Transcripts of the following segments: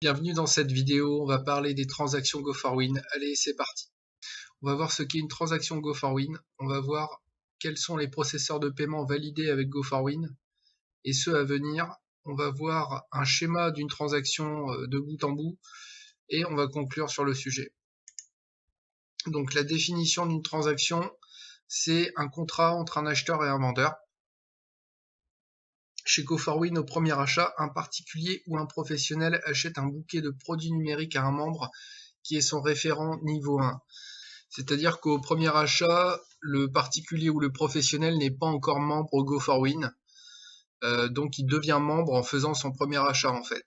Bienvenue dans cette vidéo, on va parler des transactions Go4Win. Allez, c'est parti. On va voir ce qu'est une transaction Go4Win. On va voir quels sont les processeurs de paiement validés avec Go4Win et ceux à venir. On va voir un schéma d'une transaction de bout en bout et on va conclure sur le sujet. Donc la définition d'une transaction, c'est un contrat entre un acheteur et un vendeur. Chez Go4Win, au premier achat, un particulier ou un professionnel achète un bouquet de produits numériques à un membre qui est son référent niveau 1. C'est-à-dire qu'au premier achat, le particulier ou le professionnel n'est pas encore membre Go4Win, donc il devient membre en faisant son premier achat en fait.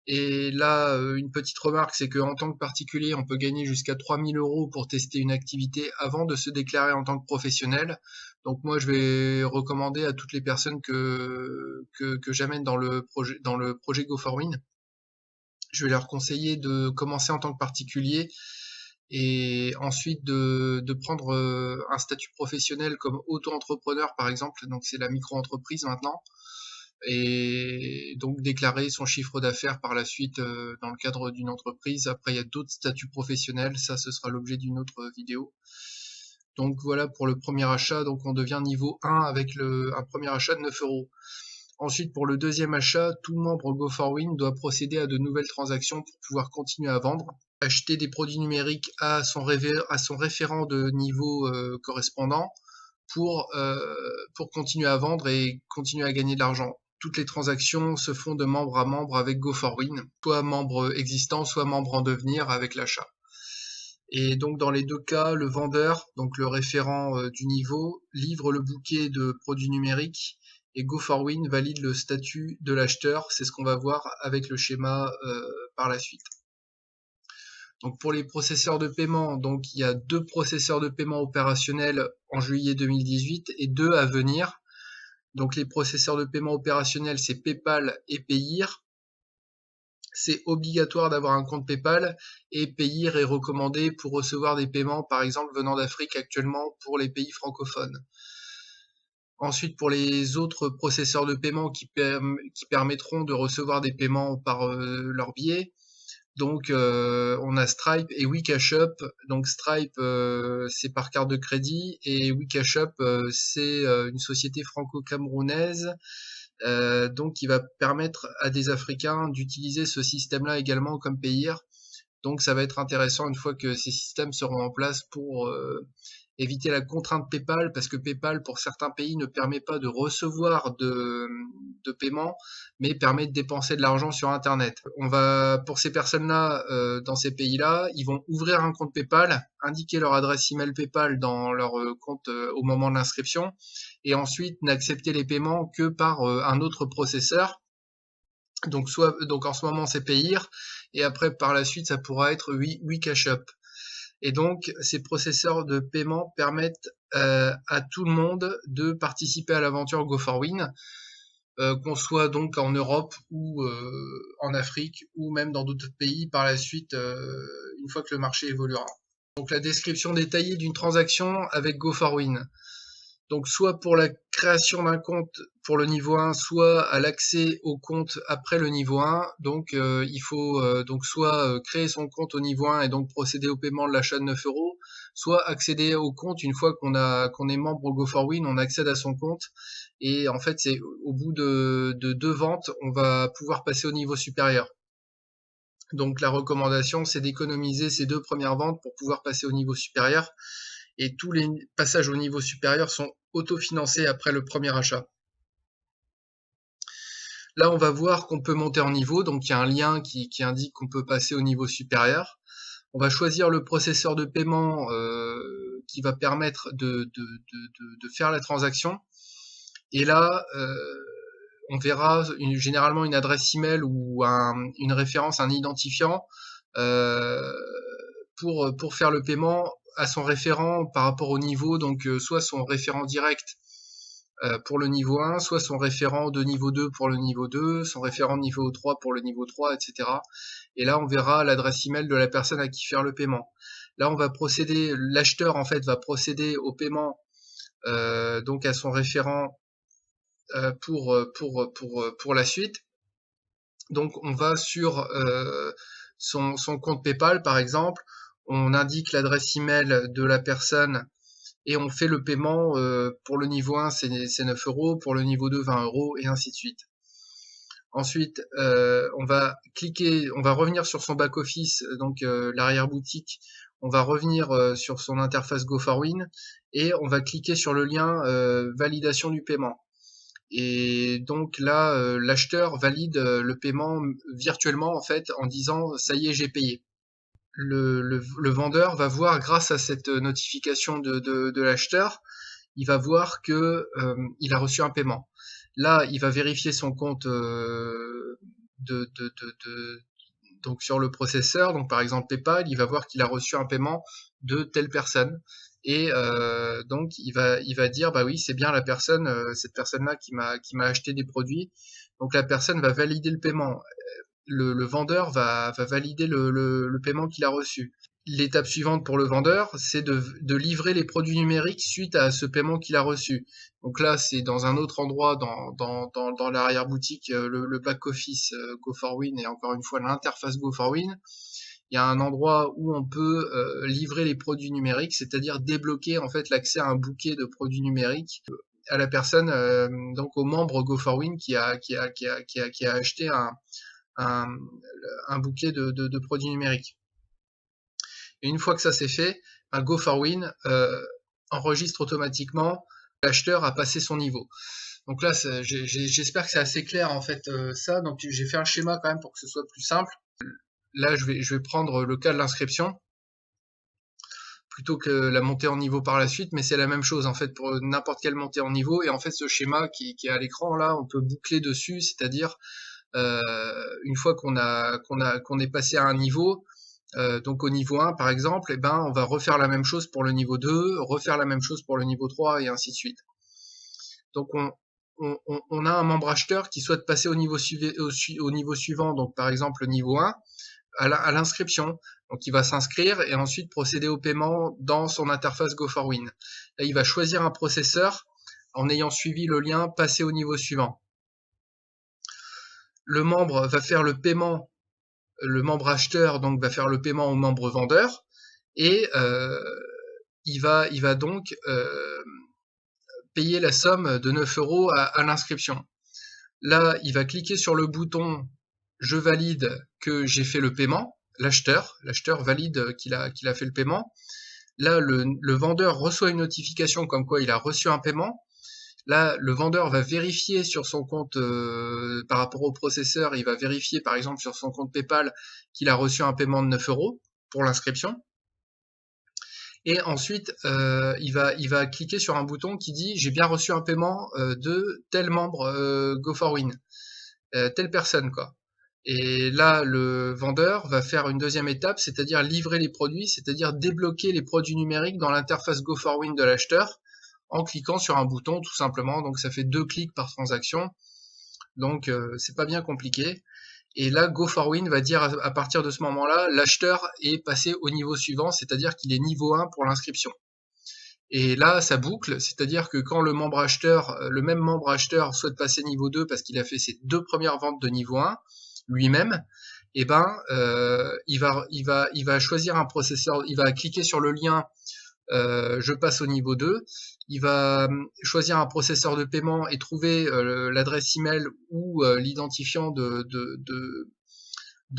Et là, une petite remarque, c'est qu'en tant que particulier, on peut gagner jusqu'à 3000 € pour tester une activité avant de se déclarer en tant que professionnel. Donc moi, je vais recommander à toutes les personnes que j'amène dans le projet Go4Win, je vais leur conseiller de commencer en tant que particulier et ensuite de prendre un statut professionnel comme auto-entrepreneur par exemple, donc c'est la micro-entreprise maintenant, et donc déclarer son chiffre d'affaires par la suite dans le cadre d'une entreprise. Après il y a d'autres statuts professionnels, ça ce sera l'objet d'une autre vidéo. Donc voilà pour le premier achat, donc on devient niveau 1 avec un premier achat de 9 €. Ensuite, pour le deuxième achat, tout membre Go4Win doit procéder à de nouvelles transactions pour pouvoir continuer à vendre, acheter des produits numériques à son référent de niveau correspondant pour continuer à vendre et continuer à gagner de l'argent. Toutes les transactions se font de membre à membre avec Go4Win, soit membre existant, soit membre en devenir avec l'achat. Et donc dans les deux cas, le vendeur, donc le référent du niveau, livre le bouquet de produits numériques et Go4Win valide le statut de l'acheteur. C'est ce qu'on va voir avec le schéma par la suite. Donc pour les processeurs de paiement, donc il y a 2 processeurs de paiement opérationnels en juillet 2018 et 2 à venir. Donc les processeurs de paiement opérationnels, c'est PayPal et Payeer. C'est obligatoire d'avoir un compte PayPal et Payeer est recommandé pour recevoir des paiements, par exemple venant d'Afrique actuellement pour les pays francophones. Ensuite, pour les autres processeurs de paiement qui permettront de recevoir des paiements par leur biais, donc on a Stripe et WeCashUp. Donc Stripe c'est par carte de crédit et WeCashUp c'est une société franco-camerounaise donc qui va permettre à des Africains d'utiliser ce système-là également comme Payeer. Donc ça va être intéressant une fois que ces systèmes seront en place pour éviter la contrainte PayPal, parce que PayPal pour certains pays ne permet pas de recevoir de paiement, mais permet de dépenser de l'argent sur Internet. On va, pour ces personnes-là, dans ces pays-là, ils vont ouvrir un compte PayPal, indiquer leur adresse email PayPal dans leur compte au moment de l'inscription, et ensuite n'accepter les paiements que par un autre processeur. Donc en ce moment c'est Payeer, et après par la suite ça pourra être WeCashUp. Et donc ces processeurs de paiement permettent à tout le monde de participer à l'aventure Go4Win, qu'on soit donc en Europe ou en Afrique ou même dans d'autres pays par la suite une fois que le marché évoluera. Donc la description détaillée d'une transaction avec Go4Win. Donc soit pour la création d'un compte pour le niveau 1, soit à l'accès au compte après le niveau 1. Donc il faut donc soit créer son compte au niveau 1 et donc procéder au paiement de l'achat de 9 €, soit accéder au compte une fois qu'on est membre Go4Win, on accède à son compte et en fait c'est au bout de 2 ventes, on va pouvoir passer au niveau supérieur. Donc la recommandation c'est d'économiser ces 2 premières ventes pour pouvoir passer au niveau supérieur. Et tous les passages au niveau supérieur sont autofinancés après le premier achat. Là, on va voir qu'on peut monter en niveau, donc il y a un lien qui indique qu'on peut passer au niveau supérieur. On va choisir le processeur de paiement qui va permettre de faire la transaction. Et là, on verra généralement une adresse email ou une référence, un identifiant pour faire le paiement à son référent par rapport au niveau, donc soit son référent direct pour le niveau 1, soit son référent de niveau 2 pour le niveau 2, son référent de niveau 3 pour le niveau 3, etc. Et là, on verra l'adresse email de la personne à qui faire le paiement. Là, on va procéder, l'acheteur en fait va procéder au paiement donc à son référent pour la suite. Donc on va sur son compte PayPal par exemple, on indique l'adresse email de la personne et on fait le paiement. Pour le niveau 1 c'est 9 €, pour le niveau 2 20 € et ainsi de suite. Ensuite, on va revenir sur son back-office, donc l'arrière-boutique. On va revenir sur son interface Go4Win et on va cliquer sur le lien validation du paiement. Et donc là, l'acheteur valide le paiement virtuellement en fait en disant ça y est, j'ai payé. Le vendeur va voir grâce à cette notification de l'acheteur, il va voir que il a reçu un paiement. Là, il va vérifier son compte donc sur le processeur, donc par exemple PayPal, il va voir qu'il a reçu un paiement de telle personne. Et donc il va dire bah oui, c'est bien la personne, cette personne-là qui m'a acheté des produits. Donc la personne va valider le paiement. Le vendeur va valider le paiement qu'il a reçu. L'étape suivante pour le vendeur, c'est de livrer les produits numériques suite à ce paiement qu'il a reçu. Donc là, c'est dans un autre endroit dans l'arrière-boutique, le back-office Go4Win et encore une fois l'interface Go4Win. Il y a un endroit où on peut livrer les produits numériques, c'est-à-dire débloquer en fait l'accès à un bouquet de produits numériques à la personne, donc au membre Go4Win qui a acheté un bouquet de produits numériques. Et une fois que ça c'est fait, un Go4Win enregistre automatiquement l'acheteur a passé son niveau. Donc là, j'espère que c'est assez clair en fait ça. Donc j'ai fait un schéma quand même pour que ce soit plus simple. Là, je vais prendre le cas de l'inscription plutôt que la montée en niveau par la suite, mais c'est la même chose en fait pour n'importe quelle montée en niveau. Et en fait, ce schéma qui est à l'écran là, on peut boucler dessus, c'est-à-dire une fois qu'on est passé à un niveau, donc au niveau 1 par exemple, on va refaire la même chose pour le niveau 2, refaire la même chose pour le niveau 3 et ainsi de suite. Donc on a un membre acheteur qui souhaite passer au niveau suivant, donc par exemple le niveau 1, à l'inscription. Donc il va s'inscrire et ensuite procéder au paiement dans son interface Go4Win. Là, il va choisir un processeur en ayant suivi le lien passer au niveau suivant. Le membre va faire le paiement, le membre acheteur donc va faire le paiement au membre vendeur et il va donc payer la somme de 9 € à l'inscription. Là, il va cliquer sur le bouton je valide que j'ai fait le paiement. L'acheteur valide qu'il a fait le paiement. Là, le vendeur reçoit une notification comme quoi il a reçu un paiement. Là, le vendeur va vérifier sur son compte par rapport au processeur, il va vérifier par exemple sur son compte PayPal qu'il a reçu un paiement de 9 € pour l'inscription. Et ensuite, il va cliquer sur un bouton qui dit j'ai bien reçu un paiement de tel membre Go4Win, telle personne quoi. Et là, le vendeur va faire une deuxième étape, c'est-à-dire livrer les produits, c'est-à-dire débloquer les produits numériques dans l'interface Go4Win de l'acheteur en cliquant sur un bouton tout simplement. Donc ça fait 2 clics par transaction. Donc c'est pas bien compliqué. Et là, Go4Win va dire à partir de ce moment-là, l'acheteur est passé au niveau suivant, c'est-à-dire qu'il est niveau 1 pour l'inscription. Et là, ça boucle, c'est-à-dire que quand le même membre acheteur souhaite passer niveau 2 parce qu'il a fait ses 2 premières ventes de niveau 1 lui-même, il va choisir un processeur, il va cliquer sur le lien je passe au niveau 2, il va choisir un processeur de paiement et trouver l'adresse email ou l'identifiant de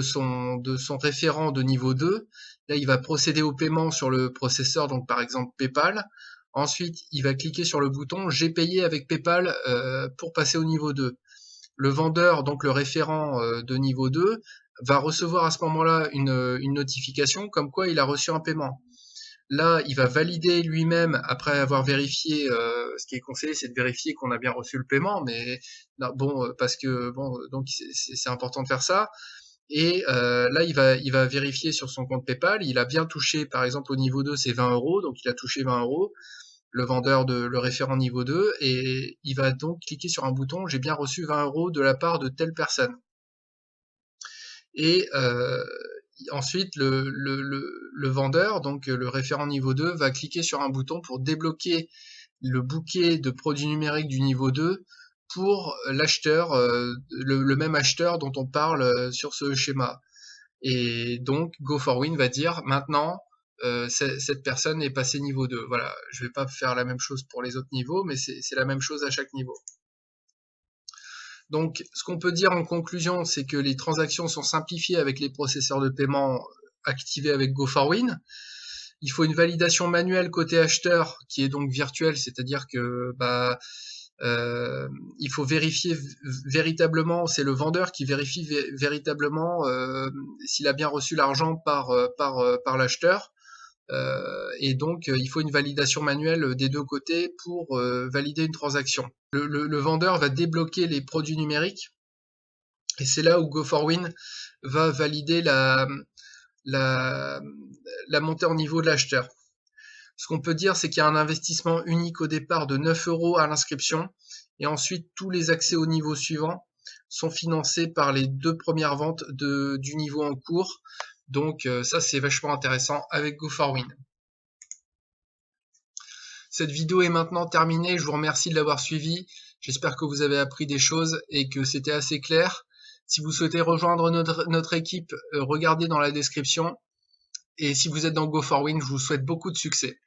son référent de niveau 2. Là, il va procéder au paiement sur le processeur, donc par exemple PayPal. Ensuite, il va cliquer sur le bouton j'ai payé avec PayPal pour passer au niveau 2. Le vendeur, donc le référent de niveau 2, va recevoir à ce moment-là une notification comme quoi il a reçu un paiement. Là, il va valider lui-même après avoir vérifié. Ce qui est conseillé, c'est de vérifier qu'on a bien reçu le paiement, mais non, bon, parce que bon, donc c'est important de faire ça. Et là, il va vérifier sur son compte PayPal. Il a bien touché, par exemple, au niveau 2, c'est 20 €, donc il a touché 20 €. Le vendeur le référent niveau 2, et il va donc cliquer sur un bouton j'ai bien reçu 20 € de la part de telle personne. Et ensuite, le vendeur, donc le référent niveau 2, va cliquer sur un bouton pour débloquer le bouquet de produits numériques du niveau 2 pour l'acheteur, le même acheteur dont on parle sur ce schéma. Et donc Go4Win va dire maintenant cette personne est passée niveau 2. Voilà, je vais pas faire la même chose pour les autres niveaux, mais c'est la même chose à chaque niveau. Donc ce qu'on peut dire en conclusion, c'est que les transactions sont simplifiées avec les processeurs de paiement activés avec Go4Win. Il faut une validation manuelle côté acheteur qui est donc virtuelle, c'est-à-dire que il faut vérifier véritablement, c'est le vendeur qui vérifie véritablement s'il a bien reçu l'argent par l'acheteur. Et donc il faut une validation manuelle des deux côtés pour valider une transaction. Le vendeur va débloquer les produits numériques et c'est là où Go4Win va valider la montée en niveau de l'acheteur. Ce qu'on peut dire, c'est qu'il y a un investissement unique au départ de 9 € à l'inscription et ensuite tous les accès au niveau suivant sont financés par les 2 premières ventes du niveau en cours. Donc ça c'est vachement intéressant avec Go4Win. Cette vidéo est maintenant terminée, je vous remercie de l'avoir suivie. J'espère que vous avez appris des choses et que c'était assez clair. Si vous souhaitez rejoindre notre équipe, regardez dans la description. Et si vous êtes dans Go4Win, je vous souhaite beaucoup de succès.